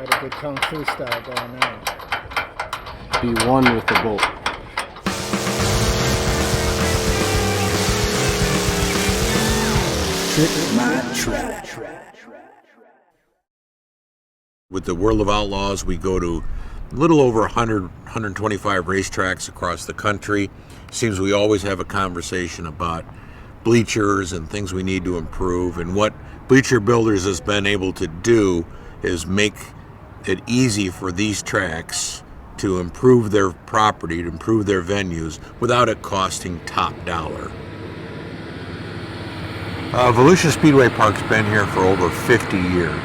Got a good kung fu style going now. Be one with the bolt. With the World of Outlaws, we go to a little over 100, 125 racetracks across the country. Seems we always have a conversation about bleachers and things we need to improve. And what Bleacher Builders has been able to do is make it easy for these tracks to improve their property, to improve their venues, without it costing top dollar. Volusia Speedway Park's been here for over 50 years.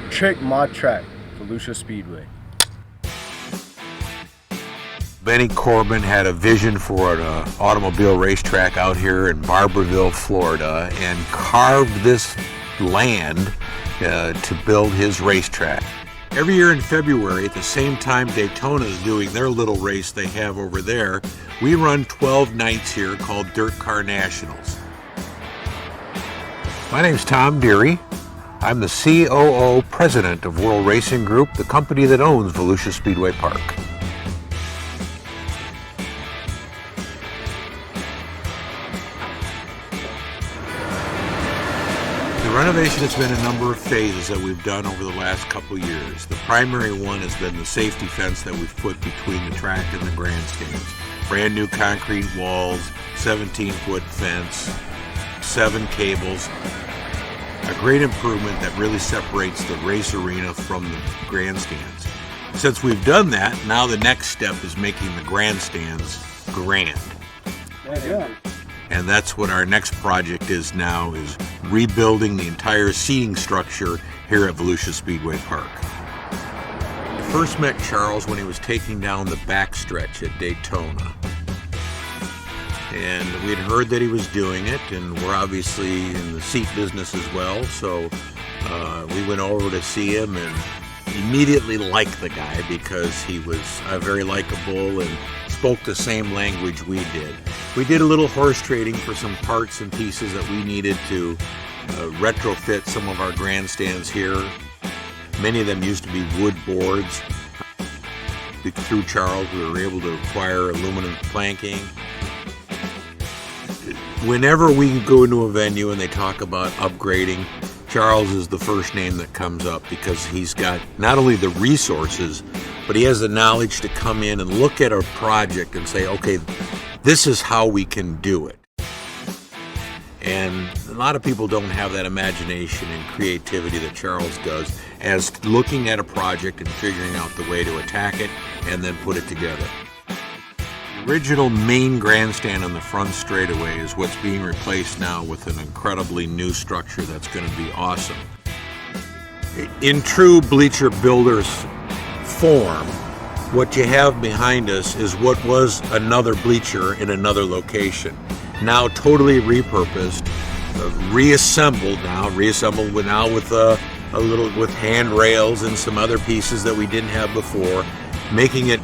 Trick Mod Track, Volusia Speedway. Benny Corbin had a vision for an automobile racetrack out here in Barberville, Florida, and carved this land to build his racetrack. Every year in February, at the same time Daytona is doing their little race they have over there, we run 12 nights here called Dirt Car Nationals. My name's Tom Deary. I'm the COO president of World Racing Group, the company that owns Volusia Speedway Park. The renovation has been a number of phases that we've done over the last couple years. The primary one has been the safety fence that we've put between the track and the grandstands. Brand new concrete walls, 17-foot fence, 7 cables. A great improvement that really separates the race arena from the grandstands. Since we've done that, now the next step is making the grandstands grand. Yeah. And that's what our next project is now, is rebuilding the entire seating structure here at Volusia Speedway Park. I first met Charles when he was taking down the backstretch at Daytona. And we had heard that he was doing it, and we're obviously in the seat business as well, so we went over to see him and immediately liked the guy because he was very likable and spoke the same language we did. We did a little horse trading for some parts and pieces that we needed to retrofit some of our grandstands here. Many of them used to be wood boards. Through Charles, we were able to acquire aluminum planking. Whenever we go into a venue and they talk about upgrading, Charles is the first name that comes up because he's got not only the resources, but he has the knowledge to come in and look at a project and say, okay, this is how we can do it. And a lot of people don't have that imagination and creativity that Charles does as looking at a project and figuring out the way to attack it and then put it together. The original main grandstand on the front straightaway is what's being replaced now with an incredibly new structure that's going to be awesome. In true Bleacher Builders form, what you have behind us is what was another bleacher in another location. Now totally repurposed, reassembled with a little with handrails and some other pieces that we didn't have before, making it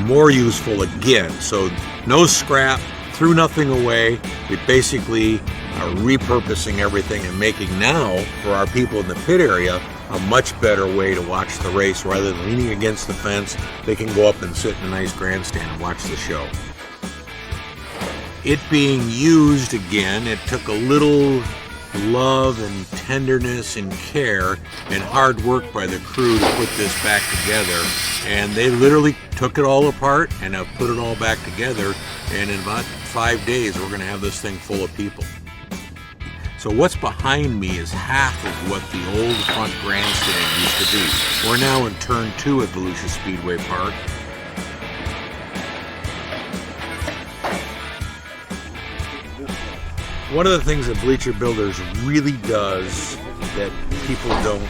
more useful again. So no scrap, threw nothing away. We basically are repurposing everything and making now, for our people in the pit area, a much better way to watch the race. Rather than leaning against the fence, they can go up and sit in a nice grandstand and watch the show. It being used again, it took a little love and tenderness and care and hard work by the crew to put this back together, and they literally took it all apart and have put it all back together, and in about 5 days we're going to have this thing full of people. So what's behind me is half of what the old front grandstand used to be. We're now in turn 2 at Volusia Speedway Park. One of the things that Bleacher Builders really does that people don't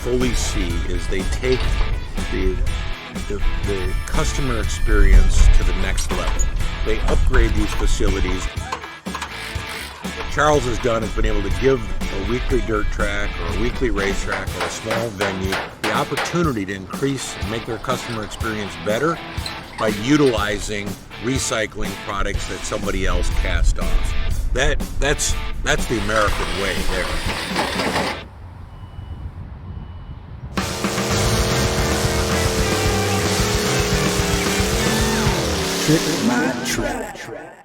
fully see is they take the customer experience to the next level. They upgrade these facilities. What Charles has done is been able to give a weekly dirt track or a weekly racetrack or a small venue the opportunity to increase and make their customer experience better by utilizing recycling products that somebody else cast off. That's the American way there. Trick my track.